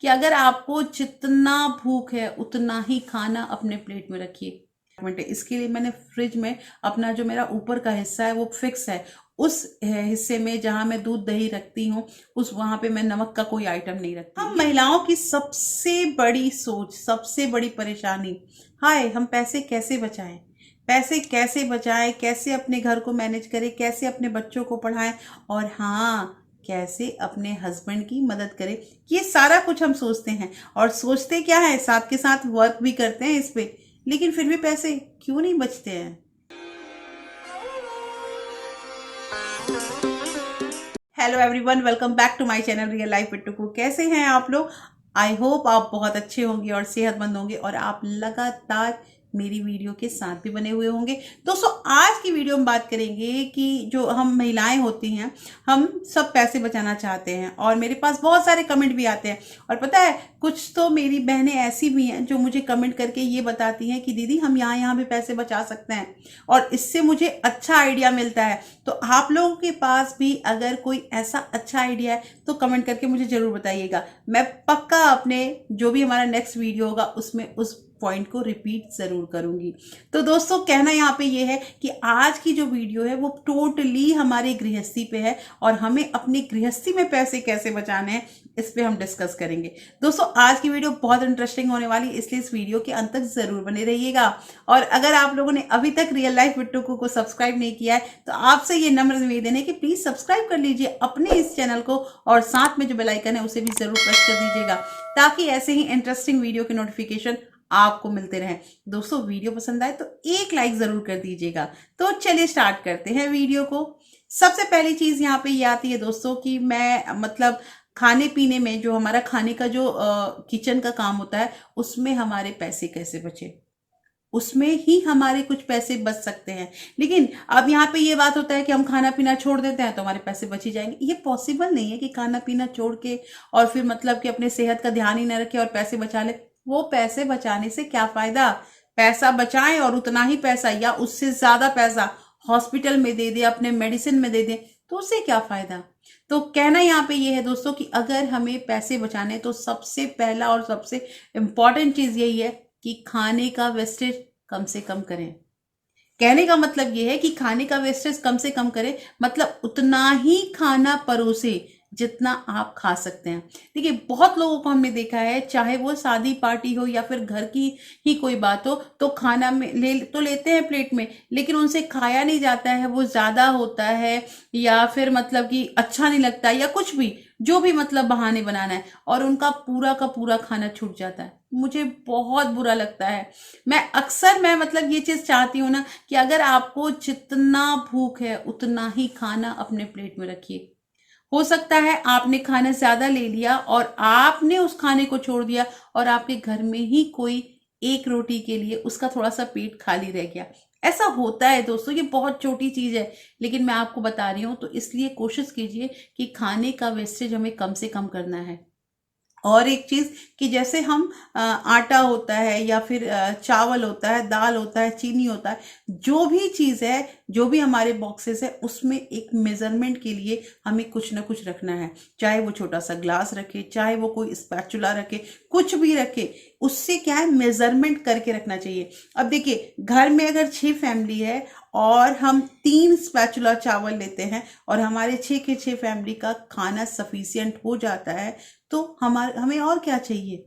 कि अगर आपको जितना भूख है उतना ही खाना अपने प्लेट में रखिए। इसके लिए मैंने फ्रिज में अपना जो मेरा ऊपर का हिस्सा है वो फिक्स है, उस हिस्से में जहां मैं दूध दही रखती हूँ उस वहां पे मैं नमक का कोई आइटम नहीं रखती। हम महिलाओं की सबसे बड़ी सोच, सबसे बड़ी परेशानी, हाय हम पैसे कैसे बचाएं, पैसे कैसे बचाएं, कैसे अपने घर को मैनेज करें, कैसे अपने बच्चों को पढ़ाएं, और हाँ कैसे अपने हस्बैंड की मदद करें। ये सारा कुछ हम सोचते हैं, और सोचते क्या है, साथ के साथ वर्क भी करते हैं इस पे, लेकिन फिर भी पैसे क्यों नहीं बचते हैं। Hello everyone, welcome back to my channel real life with Tuku. कैसे हैं आप लोग? आई होप आप बहुत अच्छे होंगे और सेहतमंद होंगे, और आप लगातार मेरी वीडियो के साथ भी बने हुए होंगे। दोस्तों, आज की वीडियो में बात करेंगे कि जो हम महिलाएं होती हैं, हम सब पैसे बचाना चाहते हैं, और मेरे पास बहुत सारे कमेंट भी आते हैं। और पता है, कुछ तो मेरी बहनें ऐसी भी हैं जो मुझे कमेंट करके ये बताती हैं कि दीदी हम यहाँ यहाँ भी पैसे बचा सकते हैं, और इससे मुझे अच्छा आइडिया मिलता है। तो आप लोगों के पास भी अगर कोई ऐसा अच्छा आइडिया है तो कमेंट करके मुझे जरूर बताइएगा। मैं पक्का अपने जो भी हमारा नेक्स्ट वीडियो होगा उसमें उस पॉइंट को रिपीट जरूर करूंगी। तो दोस्तों, कहना यहाँ पे ये है कि आज की जो वीडियो है वो टोटली हमारी गृहस्थी पे है, और हमें अपनी गृहस्थी में पैसे कैसे बचाने हैं इस पे हम डिस्कस करेंगे। दोस्तों, आज की वीडियो बहुत इंटरेस्टिंग होने वाली है, इसलिए इस वीडियो के अंत तक जरूर बने रहिएगा। और अगर आप लोगों ने अभी तक रियल लाइफ विद टुकू को सब्सक्राइब नहीं किया है तो आपसे ये नम्र निवेदन है कि प्लीज सब्सक्राइब कर लीजिए अपने इस चैनल को, और साथ में जो बेल आइकन है उसे भी जरूर प्रेस कर दीजिएगा, ताकि ऐसे ही इंटरेस्टिंग वीडियो के नोटिफिकेशन आपको मिलते रहें। दोस्तों, वीडियो पसंद आए तो एक लाइक जरूर कर दीजिएगा। तो चलिए स्टार्ट करते हैं वीडियो को। सबसे पहली चीज यहाँ पे ये आती है दोस्तों कि मैं मतलब खाने पीने में, जो हमारा खाने का जो किचन का काम होता है, उसमें हमारे पैसे कैसे बचे, उसमें ही हमारे कुछ पैसे बच सकते हैं। लेकिन अब यहाँ पे ये बात होता है कि हम खाना पीना छोड़ देते हैं तो हमारे पैसे बच ही जाएंगे। ये पॉसिबल नहीं है कि खाना पीना छोड़ के और फिर मतलब कि अपने सेहत का ध्यान ही ना रखे और पैसे बचा ले। वो पैसे बचाने से क्या फायदा? पैसा बचाएं और उतना ही पैसा या उससे ज्यादा पैसा हॉस्पिटल में दे दे, अपने मेडिसिन में दे दे, तो उससे क्या फायदा? तो कहना यहाँ पे ये है दोस्तों कि अगर हमें पैसे बचाने तो सबसे पहला और सबसे इंपॉर्टेंट चीज यही है कि खाने का वेस्टेज कम से कम करें। कहने का मतलब यह है कि खाने का वेस्टेज कम से कम करें, मतलब उतना ही खाना परोसे जितना आप खा सकते हैं। देखिए, बहुत लोगों को हमने देखा है, चाहे वो शादी पार्टी हो या फिर घर की ही कोई बात हो, तो खाना में लेते हैं प्लेट में, लेकिन उनसे खाया नहीं जाता है, वो ज्यादा होता है या फिर मतलब कि अच्छा नहीं लगता या कुछ भी, जो भी मतलब बहाने बनाना है, और उनका पूरा का पूरा खाना छूट जाता है। मुझे बहुत बुरा लगता है। मैं मतलब ये चीज चाहती हूँ ना कि अगर आपको जितना भूख है उतना ही खाना अपने प्लेट में रखिए। हो सकता है आपने खाना ज्यादा ले लिया और आपने उस खाने को छोड़ दिया, और आपके घर में ही कोई एक रोटी के लिए उसका थोड़ा सा पेट खाली रह गया। ऐसा होता है दोस्तों, ये बहुत छोटी चीज है, लेकिन मैं आपको बता रही हूं, तो इसलिए कोशिश कीजिए कि खाने का वेस्टेज हमें कम से कम करना है। और एक चीज कि जैसे हम आटा होता है या फिर चावल होता है, दाल होता है, चीनी होता है, जो भी चीज है, जो भी हमारे बॉक्सेस है, उसमें एक मेजरमेंट के लिए हमें कुछ ना कुछ रखना है। चाहे वो छोटा सा ग्लास रखे, चाहे वो कोई स्पैचुला रखे, कुछ भी रखे, उससे क्या है, मेजरमेंट करके रखना चाहिए। अब देखिए, घर में अगर 6 फैमिली है और हम 3 स्पैचुला चावल लेते हैं और हमारे 6 के 6 फैमिली का खाना सफिशियंट हो जाता है, तो हमें और क्या चाहिए?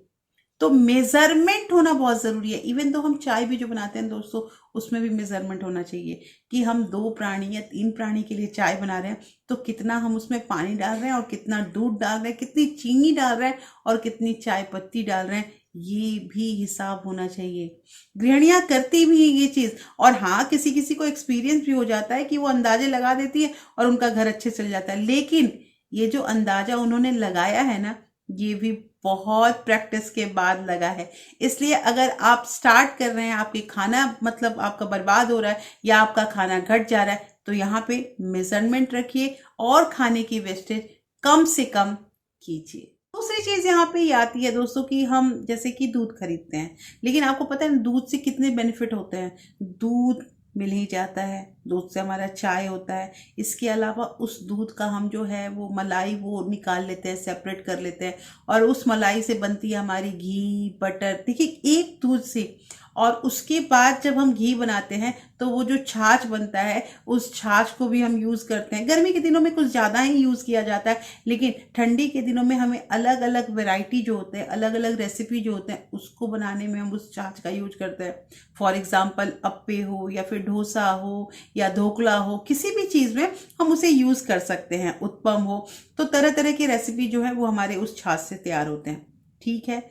तो मेजरमेंट होना बहुत जरूरी है। इवन तो हम चाय भी जो बनाते हैं दोस्तों, उसमें भी मेजरमेंट होना चाहिए कि हम 2 प्राणी या 3 प्राणी के लिए चाय बना रहे हैं, तो कितना हम उसमें पानी डाल रहे हैं और कितना दूध डाल रहे हैं, कितनी चीनी डाल रहे हैं और कितनी चाय पत्ती डाल रहे हैं, ये भी हिसाब होना चाहिए। गृहिणियां करती भी है ये चीज, और हाँ, किसी किसी को एक्सपीरियंस भी हो जाता है कि वो अंदाजे लगा देती है और उनका घर अच्छे चल जाता है। लेकिन ये जो अंदाजा उन्होंने लगाया है ना, ये भी बहुत प्रैक्टिस के बाद लगा है। इसलिए अगर आप स्टार्ट कर रहे हैं, आपके खाना मतलब आपका बर्बाद हो रहा है या आपका खाना घट जा रहा है, तो यहाँ पे मेजरमेंट रखिए और खाने की वेस्टेज कम से कम कीजिए। दूसरी चीज यहाँ पे ये आती है दोस्तों कि हम जैसे कि दूध खरीदते हैं, लेकिन आपको पता है दूध से कितने बेनिफिट होते हैं। दूध मिल ही जाता है, दूध से हमारा चाय होता है। इसके अलावा उस दूध का हम जो है वो मलाई वो निकाल लेते हैं, सेपरेट कर लेते हैं, और उस मलाई से बनती है हमारी घी, बटर। देखिए, एक दूध से। और उसके बाद जब हम घी बनाते हैं तो वो जो छाछ बनता है, उस छाछ को भी हम यूज़ करते हैं। गर्मी के दिनों में कुछ ज़्यादा ही यूज़ किया जाता है, लेकिन ठंडी के दिनों में हमें अलग अलग वैरायटी जो होते हैं, अलग अलग रेसिपी जो होते हैं, उसको बनाने में हम उस छाछ का यूज करते हैं। फॉर एग्जाम्पल, अप्पे हो या फिर डोसा हो या ढोकला हो, किसी भी चीज़ में हम उसे यूज़ कर सकते हैं। उत्पम हो, तो तरह तरह की रेसिपी जो है वो हमारे उस छाछ से तैयार होते हैं। ठीक है।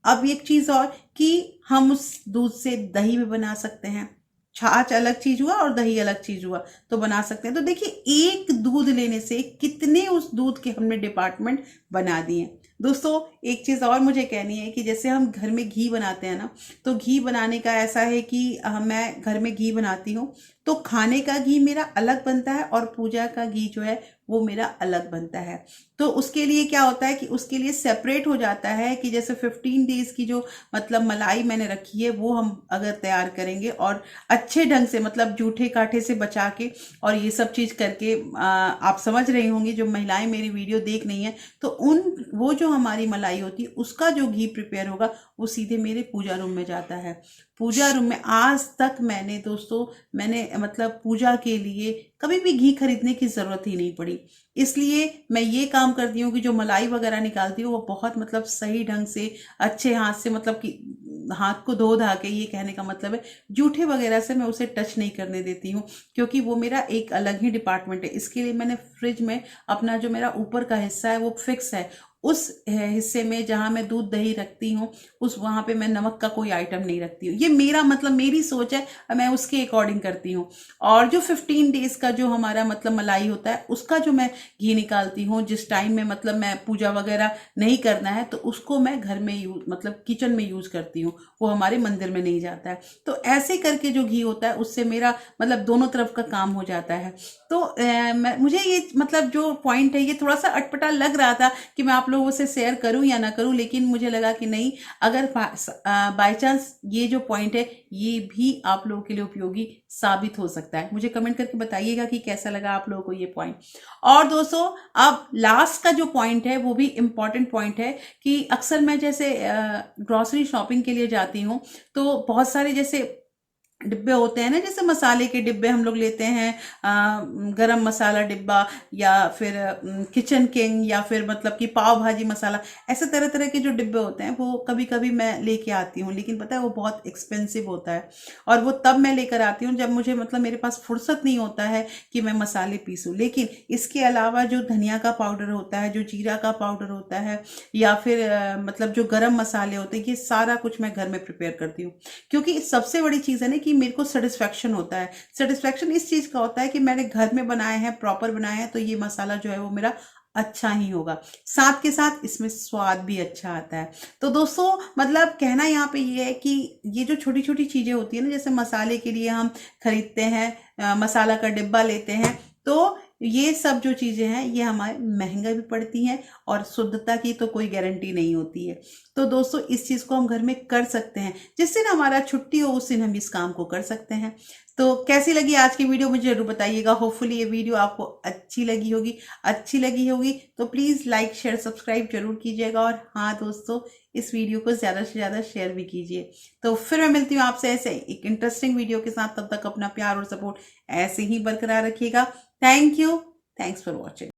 अब एक चीज़ और, कि हम उस दूध से दही भी बना सकते हैं। छाछ अलग चीज हुआ और दही अलग चीज हुआ, तो बना सकते हैं। तो देखिए, एक दूध लेने से कितने उस दूध के हमने डिपार्टमेंट बना दिए। दोस्तों, एक चीज़ और मुझे कहनी है कि जैसे हम घर में घी बनाते हैं ना, तो घी बनाने का ऐसा है कि मैं घर में घी बनाती हूँ तो खाने का घी मेरा अलग बनता है और पूजा का घी जो है वो मेरा अलग बनता है। तो उसके लिए क्या होता है कि उसके लिए सेपरेट हो जाता है कि जैसे 15 डेज की जो मतलब मलाई मैंने रखी है वो हम अगर तैयार करेंगे और अच्छे ढंग से, मतलब जूठे काठे से बचा के और ये सब चीज़ करके, आप समझ रही होंगी जो महिलाएं मेरी वीडियो देख रही हैं, तो वो जो हमारी मलाई होती है उसका जो घी प्रिपेयर होगा वो सीधे मेरे पूजा रूम में जाता है। पूजा रूम में आज तक मैंने मतलब पूजा के लिए कभी भी घी खरीदने की ज़रूरत ही नहीं पड़ी। इसलिए मैं ये काम करती हूँ कि जो मलाई वगैरह निकालती हूँ वो बहुत मतलब सही ढंग से, अच्छे हाथ से, मतलब कि हाथ को धो धा के, ये कहने का मतलब है जूठे वगैरह से मैं उसे टच नहीं करने देती हूँ, क्योंकि वो मेरा एक अलग ही डिपार्टमेंट है। इसके लिए मैंने फ्रिज में अपना जो मेरा ऊपर का हिस्सा है वो फिक्स है। उस हिस्से में जहां मैं दूध दही रखती हूँ, उस वहां पे मैं नमक का कोई आइटम नहीं रखती हूँ। ये मेरा मतलब मेरी सोच है, मैं उसके अकॉर्डिंग करती हूँ। और जो 15 डेज का जो हमारा मतलब मलाई होता है उसका जो मैं घी निकालती हूँ, जिस टाइम में मतलब मैं पूजा वगैरह नहीं करना है तो उसको मैं घर में यूज मतलब किचन में यूज करती हूँ, वो हमारे मंदिर में नहीं जाता है। तो ऐसे करके जो घी होता है उससे मेरा मतलब दोनों तरफ का काम हो जाता है। तो मुझे ये मतलब जो पॉइंट है ये थोड़ा सा अटपटा लग रहा था कि मैं आप लोगों से शेयर करूं या ना करूं, लेकिन मुझे लगा कि नहीं, अगर बाय चांस ये जो पॉइंट है ये भी आप लोगों के लिए उपयोगी साबित हो सकता है। मुझे कमेंट करके बताइएगा कि कैसा लगा आप लोगों को ये पॉइंट। और दोस्तों, अब लास्ट का जो पॉइंट है वो भी इम्पॉर्टेंट पॉइंट है कि अक्सर मैं जैसे ग्रॉसरी शॉपिंग के लिए जाती हूँ तो बहुत सारे जैसे डिब्बे होते हैं ना, जैसे मसाले के डिब्बे हम लोग लेते हैं, गरम मसाला डिब्बा, या फिर किचन किंग, या फिर मतलब कि पाव भाजी मसाला, ऐसे तरह तरह के जो डिब्बे होते हैं वो कभी कभी मैं लेके आती हूँ। लेकिन पता है वो बहुत एक्सपेंसिव होता है, और वो तब मैं लेकर आती हूँ जब मुझे मतलब मेरे पास फुर्सत नहीं होता है कि मैं मसाले पीसूँ। लेकिन इसके अलावा जो धनिया का पाउडर होता है, जो जीरा का पाउडर होता है, या फिर मतलब जो गरम मसाले होते हैं, ये सारा कुछ मैं घर में प्रिपेयर करती हूँ। क्योंकि सबसे बड़ी चीज़ है ना कि मेरे को सेटिस्फेक्शन होता है। सेटिस्फेक्शन इस चीज़ का होता है कि मैंने घर में बनाए हैं, प्रॉपर बनाए हैं, तो ये मसाला जो है वो मेरा अच्छा ही होगा। साथ के साथ इसमें स्वाद भी अच्छा आता है। तो दोस्तों, मतलब कहना यहाँ पे ये है कि ये जो छोटी छोटी चीज़ें होती है ना, जैसे मसाले के लिए हम खरीदते हैं, मसाला का डिब्बा लेते हैं, तो ये सब जो चीज़ें हैं ये हमारे महंगा भी पड़ती हैं और शुद्धता की तो कोई गारंटी नहीं होती है। तो दोस्तों, इस चीज़ को हम घर में कर सकते हैं। जिस दिन हमारा छुट्टी हो उस दिन हम इस काम को कर सकते हैं। तो कैसी लगी आज की वीडियो मुझे जरूर बताइएगा। होपफुली ये वीडियो आपको अच्छी लगी होगी। अच्छी लगी होगी तो प्लीज़ लाइक शेयर सब्सक्राइब जरूर कीजिएगा। और हाँ दोस्तों, इस वीडियो को ज़्यादा से ज़्यादा शेयर भी कीजिए। तो फिर मैं मिलती हूँ आपसे ऐसे एक इंटरेस्टिंग वीडियो के साथ। तब तक अपना प्यार और सपोर्ट ऐसे ही बरकरार रखिएगा। Thank you. Thanks for watching.